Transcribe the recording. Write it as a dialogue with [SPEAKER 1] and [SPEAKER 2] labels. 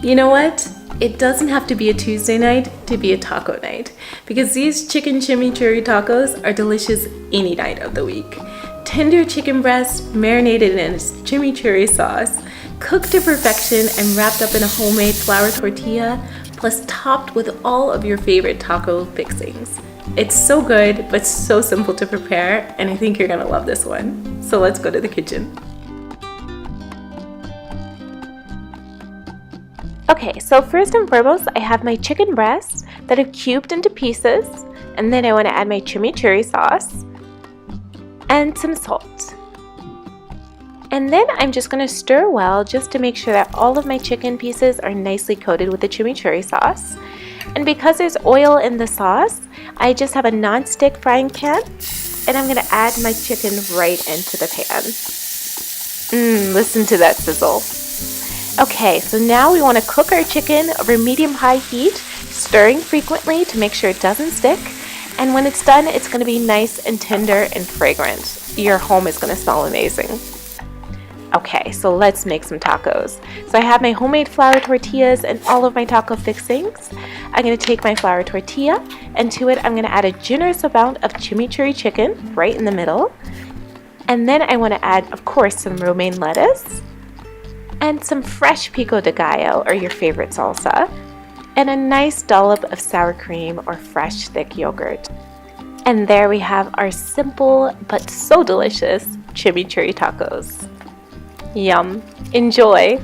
[SPEAKER 1] You know what? It doesn't have to be a Tuesday night to be a taco night, because these chicken chimichurri tacos are delicious any night of the week. Tender chicken breast marinated in chimichurri sauce, cooked to perfection and wrapped up in a homemade flour tortilla, plus topped with all of your favorite taco fixings. It's so good, but so simple to prepare, and I think you're gonna love this one. So let's go to the kitchen. Okay, so first and foremost, I have my chicken breasts that I've cubed into pieces, and then I want to add my chimichurri sauce and some salt. And then I'm just going to stir well just to make sure that all of my chicken pieces are nicely coated with the chimichurri sauce. And because there's oil in the sauce, I just have a non-stick frying pan, and I'm going to add my chicken right into the pan. Listen to that sizzle. Okay, so now we want to cook our chicken over medium-high heat, stirring frequently to make sure it doesn't stick. And when it's done, it's going to be nice and tender and fragrant. Your home is going to smell amazing. Okay, so let's make some tacos. So I have my homemade flour tortillas and all of my taco fixings. I'm going to take my flour tortilla, and to it I'm going to add a generous amount of chimichurri chicken right in the middle. And then I want to add, of course, some romaine lettuce, and some fresh pico de gallo, or your favorite salsa, and a nice dollop of sour cream or fresh thick yogurt. And there we have our simple but so delicious chimichurri tacos. Yum! Enjoy!